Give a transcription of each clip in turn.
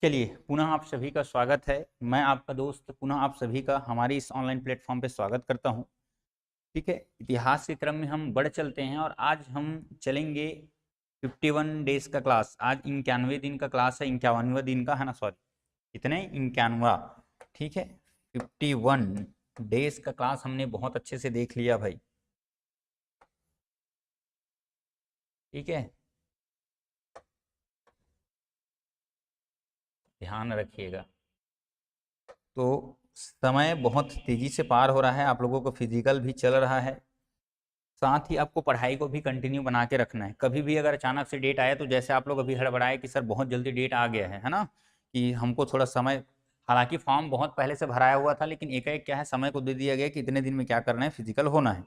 चलिए पुनः आप सभी का स्वागत है। मैं आपका दोस्त पुनः आप सभी का हमारे इस ऑनलाइन प्लेटफॉर्म पे स्वागत करता हूं। ठीक है, इतिहास के क्रम में हम बढ़ चलते हैं और आज हम चलेंगे 51 डेज का क्लास। आज 91 दिन का क्लास है, 51वां दिन का है ना, सॉरी कितने 91। ठीक है, 51 डेज का क्लास हमने बहुत अच्छे से देख लिया भाई। ठीक है, ध्यान रखिएगा। तो समय बहुत तेजी से पार हो रहा है, आप लोगों को फिजिकल भी चल रहा है, साथ ही आपको पढ़ाई को भी कंटिन्यू बना के रखना है। कभी भी अगर अचानक से डेट आए तो जैसे आप लोग अभी हड़बड़ाए कि सर बहुत जल्दी डेट आ गया है ना, कि हमको थोड़ा समय, हालांकि फॉर्म बहुत पहले से भराया हुआ था लेकिन एकाएक क्या है, समय को दे दिया गया कि इतने दिन में क्या करना है, फिजिकल होना है।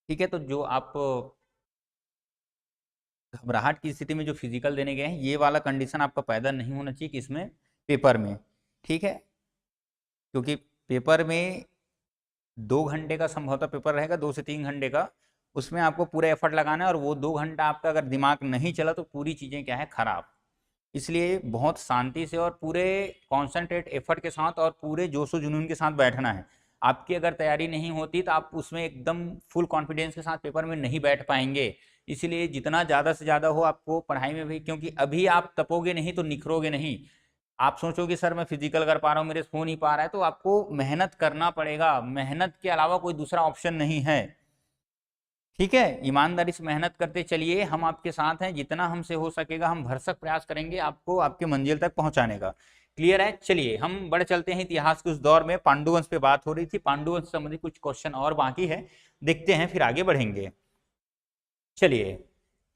ठीक है, तो जो आप घबराहट की स्थिति में जो फिजिकल देने गए हैं, ये वाला कंडीशन आपका पैदा नहीं होना चाहिए कि इसमें पेपर में। ठीक है, क्योंकि पेपर में 2 घंटे का संभवतः पेपर रहेगा, 2 से 3 घंटे का। उसमें आपको पूरा एफर्ट लगाना है और वो 2 घंटा आपका अगर दिमाग नहीं चला तो पूरी चीज़ें क्या है, खराब। इसलिए बहुत शांति से और पूरे कॉन्सेंट्रेट एफर्ट के साथ और पूरे जोशो जुनून के साथ बैठना है। आपकी अगर तैयारी नहीं होती तो आप उसमें एकदम फुल कॉन्फिडेंस के साथ पेपर में नहीं बैठ पाएंगे। इसलिए जितना ज़्यादा से ज़्यादा हो आपको पढ़ाई में भी, क्योंकि अभी आप तपोगे नहीं तो निखरोगे नहीं। आप सोचोगे सर मैं फिजिकल कर पा रहा हूँ, मेरे से हो नहीं पा रहा है, तो आपको मेहनत करना पड़ेगा। मेहनत के अलावा कोई दूसरा ऑप्शन नहीं है। ठीक है, ईमानदारी से मेहनत करते चलिए, हम आपके साथ हैं। जितना हमसे हो सकेगा हम भरसक प्रयास करेंगे आपको आपके मंजिल तक पहुंचाने का। क्लियर है? चलिए हम बढ़ चलते हैं इतिहास के उस दौर में। पांडुवंश पे बात हो रही थी, पांडुवंश से संबंधित कुछ क्वेश्चन और बाकी है, देखते हैं फिर आगे बढ़ेंगे। चलिए,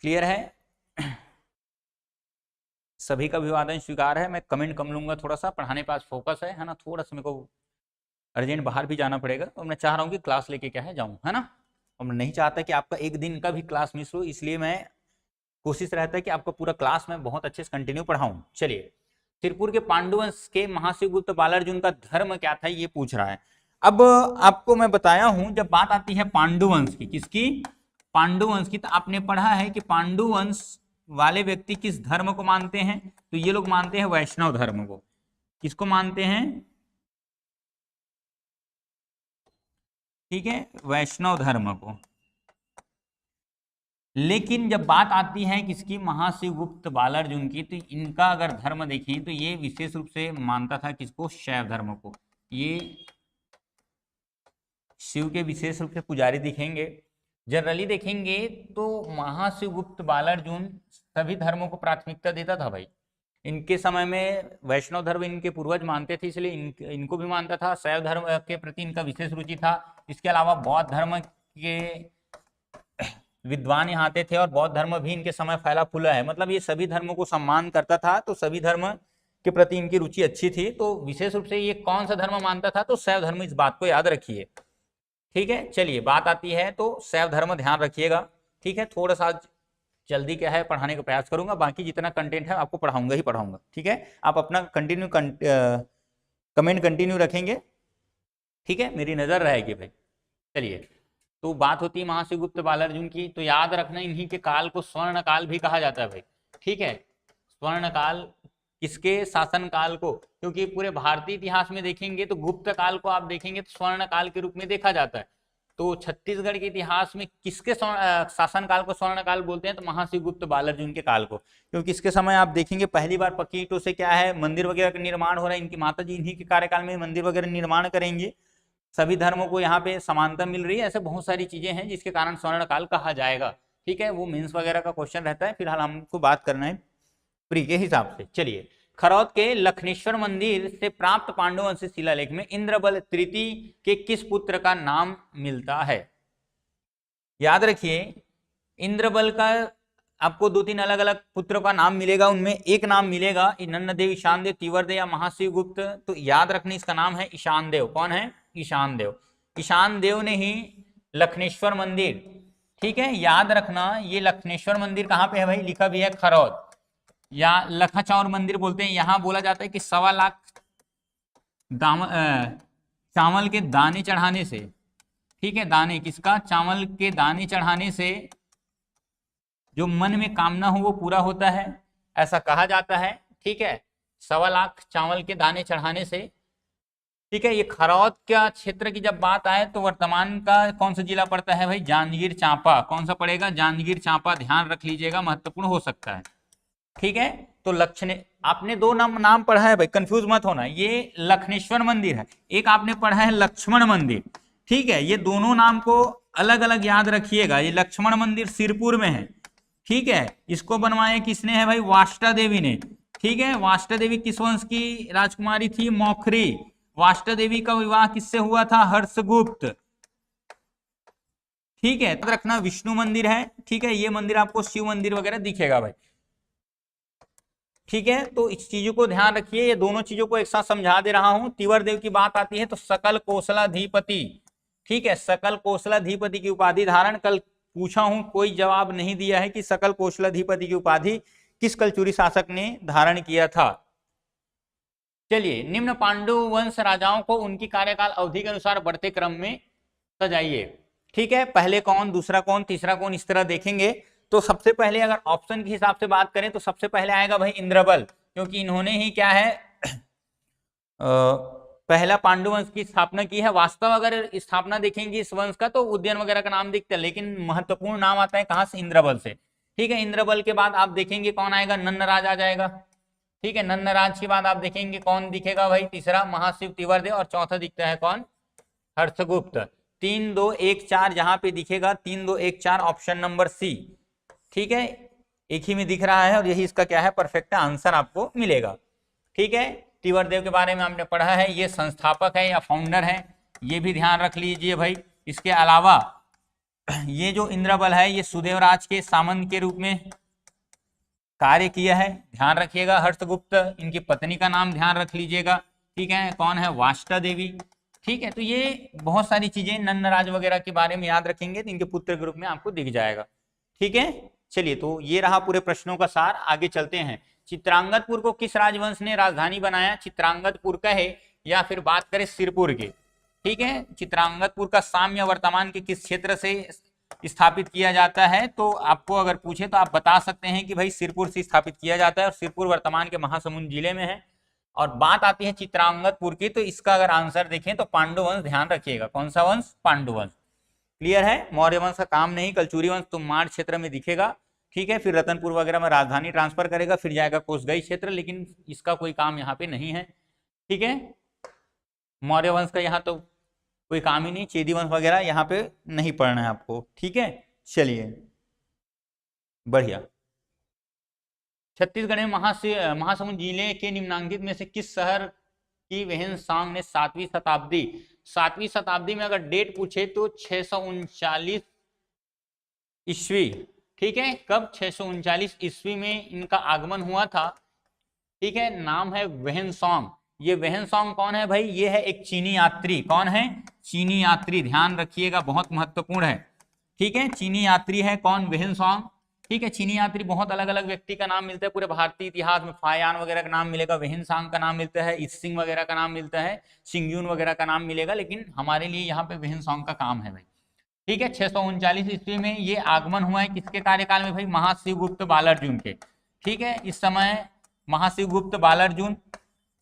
क्लियर है? सभी का अभिवादन स्वीकार है। मैं कमेंट कम लूंगा, थोड़ा सा पढ़ाने पास फोकस है ना, थोड़ा सा मेरे को अर्जेंट बाहर भी जाना पड़ेगा, तो मैं चाह रहा हूँ कि क्लास लेके क्या है जाऊँ, है ना। और मैं नहीं चाहता कि आपका एक दिन का भी क्लास मिस हो, इसलिए मैं कोशिश रहता है कि आपका पूरा क्लास मैं बहुत अच्छे से कंटिन्यू पढ़ाऊं। चलिए, सिरपुर के पांडुवंश के महाशिवगुप्त बालार्जुन का धर्म क्या था, ये पूछ रहा है। अब आपको मैं बताया हूं, जब बात आती है पांडुवंश की, किसकी, पांडुवंश की, तो आपने पढ़ा है कि पांडुवंश वाले व्यक्ति किस धर्म को मानते हैं। तो ये लोग मानते हैं वैष्णव धर्म को। किसको मानते हैं? ठीक है, वैष्णव धर्म को। लेकिन जब बात आती है किसकी, महाशिवगुप्त बालार्जुन की, तो इनका अगर धर्म देखें तो ये विशेष रूप से मानता था किसको, शैव धर्म को। ये शिव के विशेष रूप से पुजारी दिखेंगे। जनरली देखेंगे तो महाशिवगुप्त बालार्जुन सभी धर्मों को प्राथमिकता देता था भाई। इनके समय में वैष्णव धर्म इनके पूर्वज मानते थे, इसलिए इनको भी मानता था। शैव धर्म के प्रति इनका विशेष रुचि था। इसके अलावा बौद्ध धर्म के विद्वान यहाँ आते थे और बौद्ध धर्म भी इनके समय फैला फूला है। मतलब ये सभी धर्मों को सम्मान करता था, तो सभी धर्म के प्रति इनकी रुचि अच्छी थी। तो विशेष रूप से ये कौन सा धर्म मानता था, तो शैव धर्म। इस बात को याद रखिए। ठीक है, चलिए बात आती है तो शैव धर्म ध्यान रखिएगा। ठीक है, थोड़ा सा जल्दी क्या है पढ़ाने का प्रयास करूंगा, बाकी जितना कंटेंट है आपको पढ़ाऊंगा ही पढ़ाऊंगा। ठीक है, आप अपना कंटिन्यू कमेंट कंटिन्यू रखेंगे। ठीक है, मेरी नजर रहेगी भाई। चलिए, तो बात होती है महाशिवगुप्त बालार्जुन की, तो याद रखना इन्हीं के काल को स्वर्ण काल भी कहा जाता है भाई। ठीक है, स्वर्ण काल किसके शासन काल को, क्योंकि पूरे भारतीय इतिहास में देखेंगे तो गुप्त काल को आप देखेंगे तो स्वर्ण काल के रूप में देखा जाता है। तो छत्तीसगढ़ के इतिहास में किसके शासन काल को स्वर्ण काल बोलते हैं, तो महाशिवगुप्त बालार्जुन के काल को। क्योंकि इसके समय आप देखेंगे पहली बार पक्की ईंटों से क्या है, मंदिर वगैरह का निर्माण हो रहा है। इनकी माता जी इन्हीं के कार्यकाल में मंदिर वगैरह निर्माण करेंगे। सभी धर्मों को यहाँ पे समानता मिल रही है। ऐसे बहुत सारी चीजें हैं जिसके कारण स्वर्ण काल कहा जाएगा। ठीक है, वो मेंस वगैरह का क्वेश्चन रहता है, फिलहाल हमको बात करना है प्री के हिसाब से। चलिए, खरौद के लखनेश्वर मंदिर से प्राप्त पांडुवंशी शिलालेख में इंद्रबल तृतीय के किस पुत्र का नाम मिलता है। याद रखिए, इंद्रबल का आपको 2-3 अलग अलग पुत्रों का नाम मिलेगा। उनमें एक नाम मिलेगा नन्नदेव, ईशान देव, तीवरदेव या महाशिवगुप्त। तो याद रखने इसका नाम है ईशान देव। कौन है? ईशान देव। ईशान देव ने ही लखनेश्वर मंदिर, ठीक है याद रखना, ये लखनेश्वर मंदिर कहाँ पे है भाई, लिखा भी है खरौद, या लखाचौर मंदिर बोलते हैं। यहां बोला जाता है कि 1.25 लाख चावल के दाने चढ़ाने से, ठीक है, दाने किसका, चावल के दाने चढ़ाने से जो मन में कामना हो वो पूरा होता है, ऐसा कहा जाता है। ठीक है, 1.25 लाख चावल के दाने चढ़ाने से। ठीक है, ये खरौद का क्षेत्र की जब बात आए तो वर्तमान का कौन सा जिला पड़ता है भाई, जांजगीर चांपा। कौन सा पड़ेगा, जांजगीर चांपा, ध्यान रख लीजिएगा, महत्वपूर्ण हो सकता है। ठीक है, तो लक्षण आपने दो नाम पढ़ा है भाई, कंफ्यूज मत होना, ये लखनेश्वर मंदिर है, एक आपने पढ़ा है लक्ष्मण मंदिर। ठीक है, ये दोनों नाम को अलग अलग याद रखिएगा। ये लक्ष्मण मंदिर सिरपुर में है। ठीक है, इसको बनवाया किसने है भाई, वाष्टा देवी ने। ठीक है, वाष्टा देवी किस वंश की राजकुमारी थी, मौखरी। वाष्टा देवी का विवाह किससे हुआ था, हर्षगुप्त। ठीक है, तो रखना विष्णु मंदिर है। ठीक है, ये मंदिर आपको शिव मंदिर वगैरह दिखेगा भाई। ठीक है, तो इस चीजों को ध्यान रखिए, ये दोनों चीजों को एक साथ समझा दे रहा हूं। तिवर देव की बात आती है तो सकल कौशलाधिपति। ठीक है, सकल कौशलाधिपति की उपाधि धारण, कल पूछा हूं, कोई जवाब नहीं दिया है कि सकल कौशलाधिपति की उपाधि किस कलचुरी शासक ने धारण किया था। चलिए, निम्न पांडु वंश राजाओं को उनकी कार्यकाल अवधि के अनुसार बढ़ते क्रम में सजाइए। ठीक है, पहले कौन, दूसरा कौन, तीसरा कौन, इस तरह देखेंगे। तो सबसे पहले अगर ऑप्शन के हिसाब से बात करें तो सबसे पहले आएगा भाई इंद्रबल, क्योंकि इन्होंने ही क्या है पहला पांडु वंश की स्थापना की है। वास्तव अगर स्थापना देखेंगे इस वंश का तो उद्यन वगैरह का नाम दिखता है, लेकिन महत्वपूर्ण नाम आता है कहां से, इंद्रबल से। ठीक है, इंद्रबल के बाद आप देखेंगे कौन आएगा, नन्नराज आ जाएगा। ठीक है, नन्नराज के बाद आप देखेंगे कौन दिखेगा भाई, तीसरा महाशिव तिवर्देव, और चौथा दिखता है कौन, हर्षगुप्त। 3 2 1 4 जहां पे दिखेगा 3 2 1 4, ऑप्शन नंबर सी। ठीक है, एक ही में दिख रहा है और यही इसका क्या है, परफेक्ट आंसर आपको मिलेगा। ठीक है, तिवरदेव के बारे में आपने पढ़ा है, ये संस्थापक है या फाउंडर है, ये भी ध्यान रख लीजिए भाई। इसके अलावा ये जो इंद्रबल है ये सुदेवराज के सामंत के रूप में कार्य किया है, ध्यान रखिएगा। हर्षगुप्त, इनकी पत्नी का नाम ध्यान रख लीजिएगा। ठीक है, कौन है, वाष्टा देवी। ठीक है, तो ये बहुत सारी चीजें नन्नराज वगैरह के बारे में याद रखेंगे तो इनके पुत्र के रूप में आपको दिख जाएगा। ठीक है, चलिए, तो ये रहा पूरे प्रश्नों का सार। आगे चलते हैं। चित्रांगदपुर को किस राजवंश ने राजधानी बनाया, चित्रांगदपुर का है या फिर बात करें सिरपुर के। ठीक है, चित्रांगदपुर का साम्य वर्तमान के किस क्षेत्र से स्थापित किया जाता है, तो आपको अगर पूछे तो आप बता सकते हैं कि भाई सिरपुर से स्थापित किया जाता है, और सिरपुर वर्तमान के महासमुंद जिले में है। और बात आती है चित्रांगदपुर की, तो इसका अगर आंसर देखें तो पांडु वंश, ध्यान रखिएगा, कौन सा वंश, पांडु वंश। क्लियर है, मौर्य वंश का काम नहीं, कलचुरी वंश तो माड़ क्षेत्र में दिखेगा। ठीक है, फिर रतनपुर वगैरह में राजधानी ट्रांसफर करेगा, फिर जाएगा कोसगई क्षेत्र, लेकिन इसका कोई काम यहाँ पे नहीं है। ठीक है, मौर्य वंश का यहाँ तो कोई काम ही नहीं, चेदी वंश वगैरह यहाँ पे नहीं पढ़ना है आपको। ठीक है, चलिए बढ़िया। छत्तीसगढ़ में महासमुंद जिले के निम्नांकित में से किस शहर की वेहनसांग ने 7वीं शताब्दी में अगर डेट पूछे तो 639 ईस्वी। ठीक है, कब, 639 ईस्वी में इनका आगमन हुआ था। ठीक है, नाम है वेहनसांग। ये वेहनसांग कौन है भाई, ये है एक चीनी यात्री। कौन है, चीनी यात्री, ध्यान रखिएगा, बहुत महत्वपूर्ण है। ठीक है, चीनी यात्री है कौन, वेहनसांग। ठीक है, चीनी यात्री बहुत अलग अलग व्यक्ति का नाम मिलता है पूरे भारतीय इतिहास में। फायान वगैरह का नाम मिलेगा, वेहनसांग का नाम मिलता है, ईसिंग वगैरह का नाम मिलता है, सिंगयून वगैरह का नाम मिलेगा, लेकिन हमारे लिए यहाँ पे वेहनसांग का काम है भाई। ठीक है, 639 ईस्वी में ये आगमन हुआ है किसके कार्यकाल में भाई, महाशिवगुप्त बालार्जुन के। ठीक है, इस समय महाशिवगुप्त बालार्जुन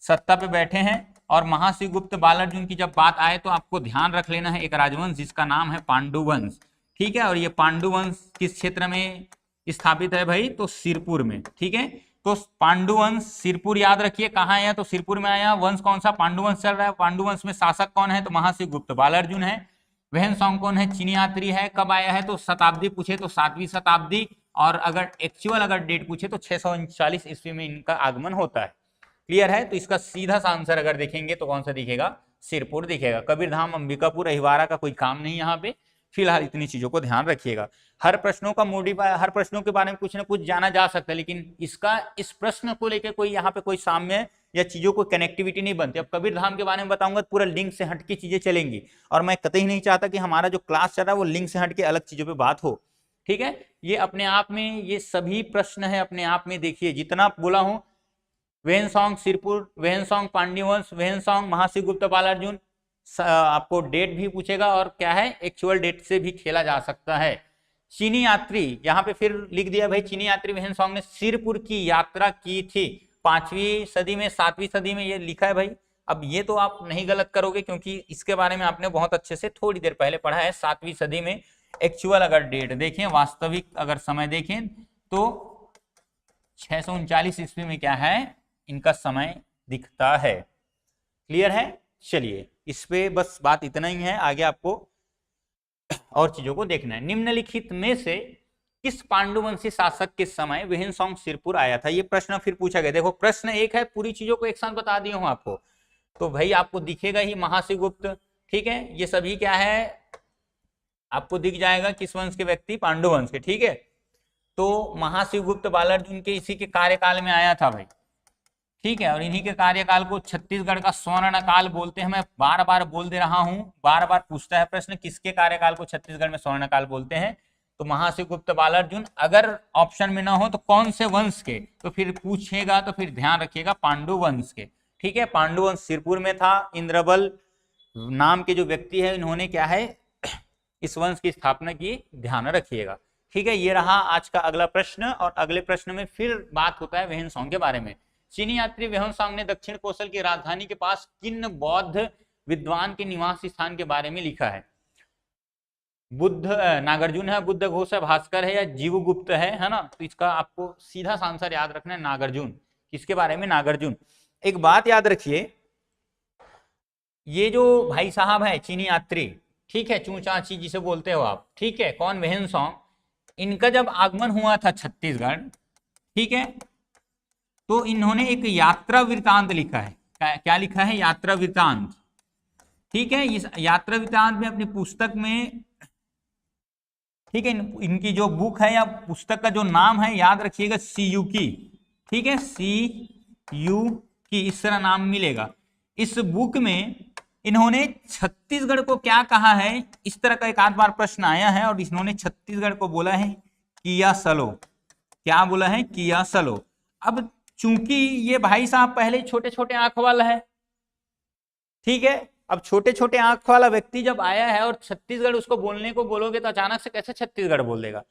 सत्ता पे बैठे हैं, और महाशिवगुप्त बालार्जुन की जब बात आए तो आपको ध्यान रख लेना है एक राजवंश जिसका नाम है पांडु वंश। ठीक है, और ये पांडु वंश किस क्षेत्र में स्थापित है भाई, तो सिरपुर में। ठीक है, तो पांडु वंश सिरपुर याद रखिए, कहाँ आया, तो सिरपुर में आया। वंश कौन सा, पांडु वंश चल रहा है। पांडु वंश में शासक कौन है, तो महाशिवगुप्त बालार्जुन है। वेहनसांग कौन है, चीनी यात्री है। कब आया है, तो शताब्दी पूछे तो 7वीं शताब्दी, और अगर एक्चुअल अगर डेट पूछे तो 639 ईस्वी में इनका आगमन होता है। क्लियर है, तो इसका सीधा सा आंसर अगर देखेंगे तो कौन सा दिखेगा, सिरपुर दिखेगा। कबीरधाम, अंबिकापुर, अहिवारा का कोई काम नहीं यहाँ पे। फिलहाल इतनी चीजों को ध्यान रखिएगा। हर प्रश्नों का मोडिफाई, हर प्रश्नों के बारे में कुछ ना कुछ जाना जा सकता है, लेकिन इसका इस प्रश्न को लेकर कोई यहाँ पे कोई साम्य या चीजों को कनेक्टिविटी नहीं बनती। अब कबीरधाम के बारे में बताऊंगा तो पूरा लिंक से हटके चीजें चलेंगी, और मैं कतई नहीं चाहता कि हमारा जो क्लास चल रहा है वो लिंक से हटके अलग चीजों पे बात हो। ठीक है, ये अपने आप में ये सभी प्रश्न है अपने आप में। देखिए जितना बोला हूं, वेहनसांग सिरपुर, वेहनसांग पांड्य वंश, वेहनसांग महाशिवगुप्त बालार्जुन, आपको डेट भी पूछेगा और क्या है एक्चुअल डेट से भी खेला जा सकता है। चीनी यात्री, यहाँ पे फिर लिख दिया भाई, चीनी यात्री वेहनसांग ने सिरपुर की यात्रा की थी 5वीं सदी में, 7वीं सदी में ये लिखा है भाई। अब ये तो आप नहीं गलत करोगे क्योंकि इसके बारे में आपने बहुत अच्छे से थोड़ी देर पहले पढ़ा है। 7वीं सदी में एक्चुअल अगर डेट देखें, वास्तविक अगर समय देखें तो 639 ईस्वी में क्या है, इनका समय दिखता है। क्लियर है? चलिए इस पे बस बात इतना ही है, आगे आपको और चीजों को देखना है। निम्नलिखित में से किस पांडुवंशी शासक के समय वेहनसोंग सिरपुर आया था? ये प्रश्न फिर पूछा गया। देखो प्रश्न एक है, पूरी चीजों को एक साथ बता दिया हूं आपको, तो भाई आपको दिखेगा ही महाशिवगुप्त, ठीक है, ये सभी क्या है आपको दिख जाएगा, किस वंश के व्यक्ति, पांडुवंश के, ठीक है। तो महाशिवगुप्त बालार्जुन के इसी के कार्यकाल में आया था भाई, ठीक है, और इन्हीं के कार्यकाल को छत्तीसगढ़ का स्वर्ण काल बोलते हैं। मैं बार बार बोल दे रहा हूं, बार बार पूछता है प्रश्न, किसके कार्यकाल को छत्तीसगढ़ में स्वर्ण काल बोलते हैं? तो महाशिवगुप्त बालार्जुन। अगर ऑप्शन में ना हो तो कौन से वंश के, तो फिर पूछेगा तो फिर ध्यान रखिएगा पांडु वंश के, ठीक है। पांडु वंश सिरपुर में था। इंद्रबल नाम के जो व्यक्ति है, इन्होंने क्या है इस वंश की स्थापना की, ध्यान रखिएगा, ठीक है। ये रहा आज का अगला प्रश्न, और अगले प्रश्न में फिर बात होता है वेहनसोंग के बारे में। चीनी यात्री वेहनसोंग ने दक्षिण कौशल की राजधानी के पास किन बौद्ध विद्वान के निवास स्थान के बारे में लिखा है? बुद्ध, नागार्जुन है, बुद्ध घोष है, भास्कर है, या जीवगुप्त है ना? तो इसका आपको सीधा सा आंसर याद रखना है, नागार्जुन। किसके बारे में? नागार्जुन। एक बात याद रखिए, ये जो भाई साहब है चीनी यात्री, ठीक है, चूचाची जिसे बोलते हो आप, ठीक है, कौन? वेहनसोंग। इनका जब आगमन हुआ था छत्तीसगढ़, ठीक है, तो इन्होंने एक यात्रा वृतांत लिखा है। क्या लिखा है? यात्रा वृतांत, ठीक है। इस यात्रा वृतांत में अपनी पुस्तक में, ठीक है, इनकी जो बुक है या पुस्तक का जो नाम है याद रखिएगा, सीयूकी, ठीक है, सीयूकी, इस तरह नाम मिलेगा। इस बुक में इन्होंने छत्तीसगढ़ को क्या कहा है, इस तरह का एक आध बार प्रश्न आया है, और इन्होंने छत्तीसगढ़ को बोला है किया सलो। क्या बोला है? किया सलो। अब चूंकि ये भाई साहब पहले छोटे छोटे आंख वाला है, ठीक है, अब छोटे छोटे आंख वाला व्यक्ति जब आया है और छत्तीसगढ़ उसको बोलने को बोलोगे तो अचानक से कैसे छत्तीसगढ़ बोल देगा?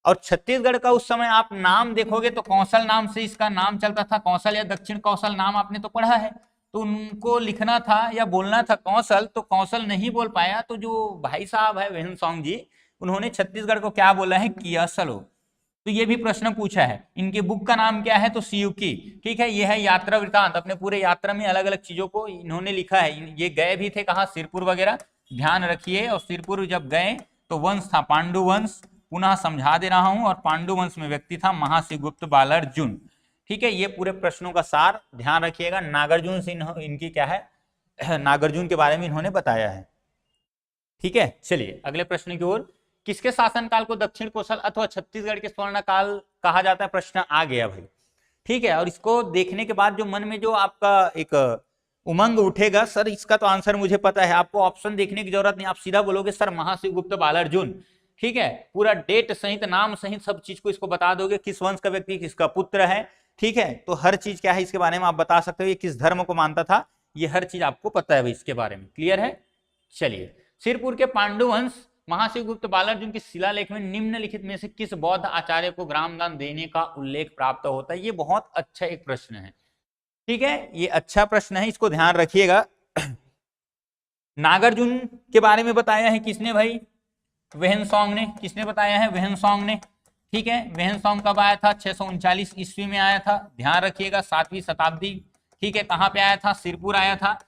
और छत्तीसगढ़ का उस समय आप नाम देखोगे तो कौशल नाम से इसका नाम चलता था। कौशल या दक्षिण कौशल नाम आपने तो पढ़ा है, तो उनको लिखना था या बोलना था कौशल, तो कौशल नहीं बोल पाया, तो जो भाई साहब है वेहनसोंग जी, उन्होंने छत्तीसगढ़ को क्या बोला है? किया सलो। तो ये भी प्रश्न पूछा है। इनके बुक का नाम क्या है? तो सीयूकी, ठीक है। ये है यात्रा वृतांत। अपने पूरे यात्रा में अलग अलग चीजों को इन्होंने लिखा है। ये गए भी थे कहाँ? सिरपुर वगैरह, ध्यान रखिए। और सिरपुर जब गए तो वंश था पांडु वंश, पुनः समझा दे रहा हूं, और पांडु वंश में व्यक्ति था महाशिवगुप्त बालार्जुन, ठीक है। ये पूरे प्रश्नों का सार ध्यान रखिएगा। नागार्जुन से इनकी क्या है, नागार्जुन के बारे में इन्होंने बताया है, ठीक है। चलिए अगले प्रश्न की ओर। किसके शासनकाल को दक्षिण कौशल अथवा छत्तीसगढ़ के स्वर्ण काल कहा जाता है? प्रश्न आ गया भाई, ठीक है। और इसको देखने के बाद जो मन में जो आपका एक उमंग उठेगा, सर इसका तो आंसर मुझे पता है, आपको ऑप्शन देखने की जरूरत नहीं, आप सीधा बोलोगे सर महाशिवगुप्त बालार्जुन, ठीक है। पूरा डेट सहित, नाम सहित सब चीज को इसको बता दोगे, किस वंश का व्यक्ति, किसका पुत्र है, ठीक है। तो हर चीज क्या है इसके बारे में आप बता सकते हो, ये किस धर्म को मानता था, ये हर चीज आपको पता है भाई इसके बारे में। क्लियर है? चलिए, सिरपुर के पांडु वंश महाशिवगुप्त बालार्जुन के शिलालेख में निम्नलिखित में से किस बौद्ध आचार्य को ग्रामदान देने का उल्लेख प्राप्त होता है? ये बहुत अच्छा एक प्रश्न है, ठीक है, ये अच्छा प्रश्न है, इसको ध्यान रखिएगा। नागार्जुन के बारे में बताया है किसने भाई? वेहनसोंग ने। किसने बताया है? वेहनसोंग ने, ठीक है। वेहनसोंग कब आया था? 639 ईस्वी में आया था, ध्यान रखिएगा, 7वीं शताब्दी, ठीक है। कहां पे आया था? सिरपुर आया था।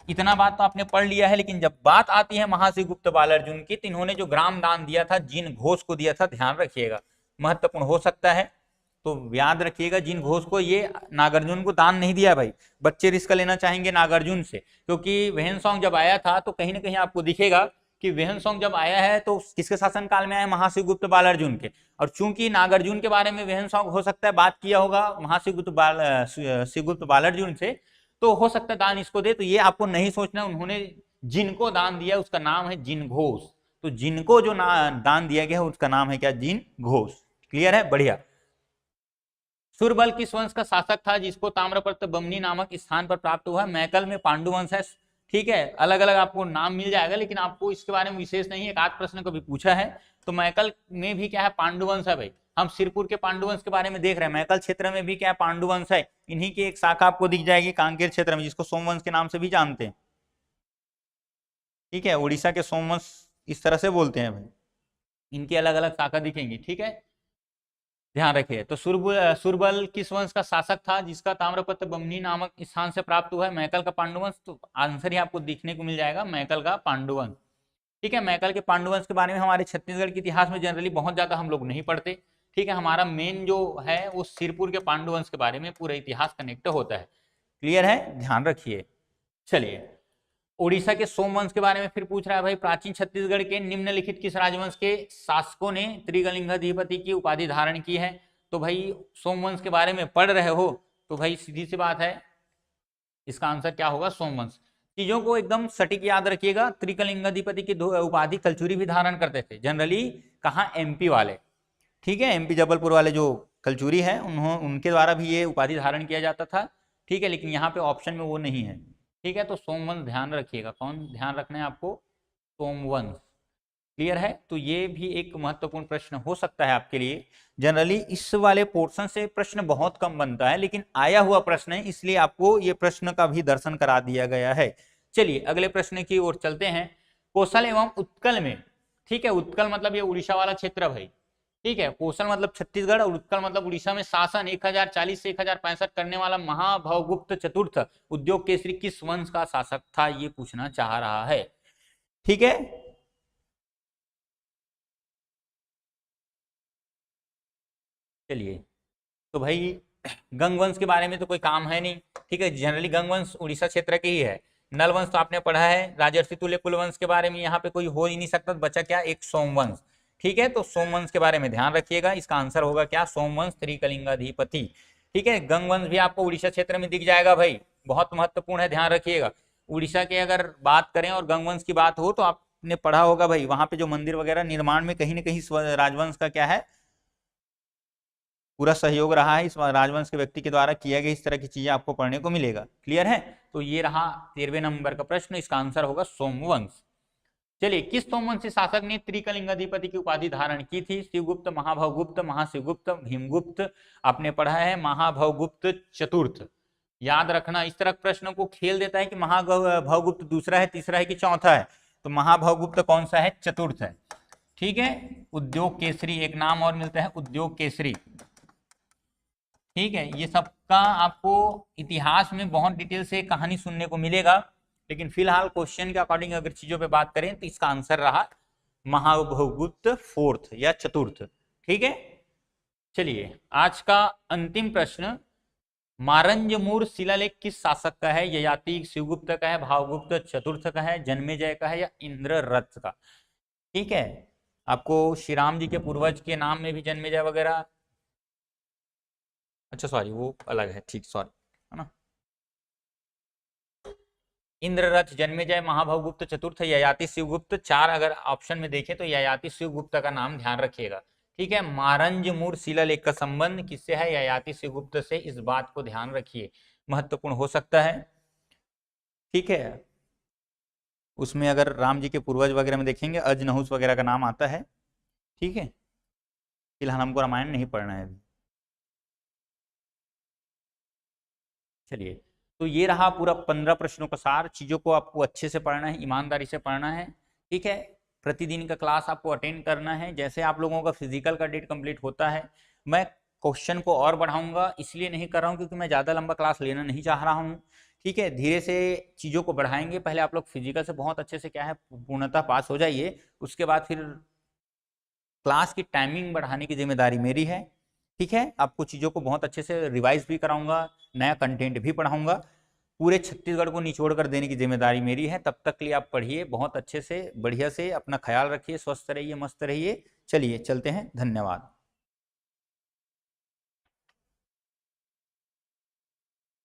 इतना बात तो आपने पढ़ लिया है, लेकिन जब बात आती है महाशिवगुप्त बालार्जुन की, तो इन्होंने जो ग्राम दान दिया था, जिन घोष को दिया था, ध्यान रखिएगा, महत्वपूर्ण हो सकता है, तो याद रखिएगा जिन घोष को, ये नागार्जुन को दान नहीं दिया भाई। बच्चे रिस्क लेना चाहेंगे नागार्जुन से, क्योंकि वेहनसोंग जब आया था तो कहीं ना कहीं आपको दिखेगा कि वेहनसोंग जब आया है तो किसके शासन काल में आया? महाशिवगुप्त बालार्जुन के। और चूंकि नागार्जुन के बारे में वेहनसोंग हो सकता है बात किया होगा महाशिवगुप्त बालार्जुन से, तो हो सकता है दान इसको दे। तो ये आपको नहीं सोचना, उन्होंने जिनको दान दिया उसका नाम है जिन घोष। तो जिनको जो दान दिया गया है उसका नाम है क्या? जिन घोष। क्लियर है? बढ़िया। सुरबल किस वंश का शासक था जिसको ताम्रपर्त बमनी नामक स्थान पर प्राप्त हुआ? मैकल में पांडु वंश है, ठीक है। अलग अलग आपको नाम मिल जाएगा, लेकिन आपको इसके बारे में विशेष नहीं, एक आध प्रश्न कभी पूछा है, तो मैकल में भी क्या है? पांडु वंश है भाई। हम सिरपुर के पांडुवंश के बारे में देख रहे हैं। मैकल क्षेत्र में भी क्या पांडुवंश है, इन्हीं की एक शाखा आपको दिख जाएगी कांकेर क्षेत्र में, जिसको सोमवंश के नाम से भी जानते हैं। ठीक है, उड़ीसा के सोमवंश इस तरह से बोलते हैं भाई, इनकी अलग अलग शाखा दिखेंगी। ठीक है, ध्यान रखिए। तो सुरबल किस वंश का शासक था जिसका ताम्रपत्र बमनी नामक स्थान से प्राप्त हुआ है? मैकल का पांडुवंश। तो आंसर ही आपको दिखने को मिल जाएगा, मैकल का पांडुवंश। ठीक है, मैकल के पांडुवंश के बारे में हमारे छत्तीसगढ़ के इतिहास में जनरली बहुत ज्यादा हम लोग नहीं पढ़ते। ठीक है, हमारा मेन जो है वो सिरपुर के पांडुवंश के बारे में पूरा इतिहास कनेक्ट होता है। क्लियर है, ध्यान रखिए। चलिए, उड़ीसा के सोमवंश के बारे में फिर पूछ रहा है भाई, प्राचीन छत्तीसगढ़ के निम्नलिखित किस राजवंश के शासकों ने त्रिकलिंगाधिपति की उपाधि धारण की है? तो भाई सोमवंश के बारे में पढ़ रहे हो तो भाई सीधी सी बात है, इसका आंसर क्या होगा? सोमवंश। चीजों को एकदम सटीक याद रखिएगा। त्रिकलिंगाधिपति की उपाधि कलचुरी भी धारण करते थे जनरली, कहाँ? एमपी वाले। ठीक है, एमपी जबलपुर वाले जो कलचुरी है उनके द्वारा भी ये उपाधि धारण किया जाता था। ठीक है, लेकिन यहाँ पे ऑप्शन में वो नहीं है। ठीक है, तो सोमवंश ध्यान रखिएगा। कौन ध्यान रखना है आपको? सोमवंश। क्लियर है? तो ये भी एक महत्वपूर्ण प्रश्न हो सकता है आपके लिए। जनरली इस वाले पोर्शन से प्रश्न बहुत कम बनता है, लेकिन आया हुआ प्रश्न है इसलिए आपको ये प्रश्न का भी दर्शन करा दिया गया है। चलिए अगले प्रश्न की ओर चलते हैं। कौशल एवं उत्कल में, ठीक है, उत्कल मतलब ये उड़ीसा वाला क्षेत्र भाई। ठीक है, कौशल मतलब छत्तीसगढ़ और उत्कल मतलब उड़ीसा में शासन 1040 से 1065 करने वाला महाभवगुप्त चतुर्थ उद्योग केसरी किस वंश का शासक था? ये पूछना चाह रहा है। ठीक है, चलिए तो भाई गंग वंश के बारे में तो कोई काम है नहीं। ठीक है, जनरली गंग वंश उड़ीसा क्षेत्र के ही है। नल वंश तो आपने पढ़ा है। राजर्षि तुल्य कुलवंश के बारे में यहाँ पे कोई हो ही नहीं सकता, बचा क्या? एक सोमवंश। ठीक है, तो सोमवंश के बारे में ध्यान रखिएगा। इसका आंसर होगा क्या? सोमवंश त्रिकलिंगाधिपति। ठीक है, गंग वंश भी आपको उड़ीसा क्षेत्र में दिख जाएगा भाई, बहुत महत्वपूर्ण है, ध्यान रखिएगा। उड़ीसा के अगर बात करें और गंग वंश की बात हो तो आपने पढ़ा होगा भाई, वहां पे जो मंदिर वगैरह निर्माण में कहीं ना कहीं राजवंश का क्या है, पूरा सहयोग रहा है। इस राजवंश के व्यक्ति के द्वारा किया गया, इस तरह की चीजें आपको पढ़ने को मिलेगा। क्लियर है? तो ये रहा 13वें नंबर का प्रश्न, इसका आंसर होगा सोमवंश। चलिए, किस सोमवंशी शासक ने त्रिकलिंगाधिपति की उपाधि धारण की थी? शिवगुप्त, महाभवगुप्त, महाशिवगुप्त, भीमगुप्त। आपने पढ़ा है महाभवगुप्त चतुर्थ। याद रखना, इस तरह प्रश्न को खेल देता है कि महाभवगुप्त दूसरा है, तीसरा है कि चौथा है। तो महाभवगुप्त कौन सा है? चतुर्थ है। ठीक है, उद्योग केसरी एक नाम और मिलता है, उद्योग केसरी। ठीक है, ये सबका आपको इतिहास में बहुत डिटेल से कहानी सुनने को मिलेगा, लेकिन फिलहाल क्वेश्चन के अकॉर्डिंग अगर चीजों पे बात करें तो इसका आंसर रहा महाभवगुप्त फोर्थ या चतुर्थ। ठीक है, चलिए आज का अंतिम प्रश्न, मारंजमूर शिलालेख किस शासक का है? ययाति शिवगुप्त का है, भावगुप्त चतुर्थ का है, जन्मेजय का है या इंद्ररथ का? ठीक है, आपको श्री राम जी के पूर्वज के नाम में भी जन्मेजय वगैरह, अच्छा सॉरी वो अलग है, ठीक, सॉरी, है ना। इंद्ररथ, जन्मेजय, महाभवगुप्त चतुर्थ, ययाति शिवगुप्त। चार अगर ऑप्शन में देखें तो ययाति शिवगुप्त का नाम ध्यान रखिएगा। ठीक है, मारंजमूर शिलालेख का संबंध किससे है? ययाति शिवगुप्त से। इस बात को ध्यान रखिए, महत्वपूर्ण हो सकता है। ठीक है, उसमें अगर राम जी के पूर्वज वगैरह में देखेंगे अजनहुस वगैरह का नाम आता है। ठीक है, फिलहाल हमको रामायण नहीं पढ़ना है अभी। चलिए, तो ये रहा पूरा 15 प्रश्नों का सार। चीजों को आपको अच्छे से पढ़ना है, ईमानदारी से पढ़ना है। ठीक है, प्रतिदिन का क्लास आपको अटेंड करना है। जैसे आप लोगों का फिजिकल का डेट कंप्लीट होता है, मैं क्वेश्चन को और बढ़ाऊंगा, इसलिए नहीं कर रहा हूँ क्योंकि मैं ज़्यादा लंबा क्लास लेना नहीं चाह रहा हूँ। ठीक है, धीरे से चीज़ों को बढ़ाएंगे। पहले आप लोग फिजिकल से बहुत अच्छे से क्या है पूर्णतः पास हो जाइए, उसके बाद फिर क्लास की टाइमिंग बढ़ाने की जिम्मेदारी मेरी है। ठीक है, आपको चीज़ों को बहुत अच्छे से रिवाइज भी कराऊंगा, नया कंटेंट भी पढ़ाऊंगा। पूरे छत्तीसगढ़ को निचोड़ कर देने की जिम्मेदारी मेरी है। तब तक के लिए आप पढ़िए बहुत अच्छे से, बढ़िया से, अपना ख्याल रखिए, स्वस्थ रहिए, मस्त रहिए। चलिए चलते हैं, धन्यवाद।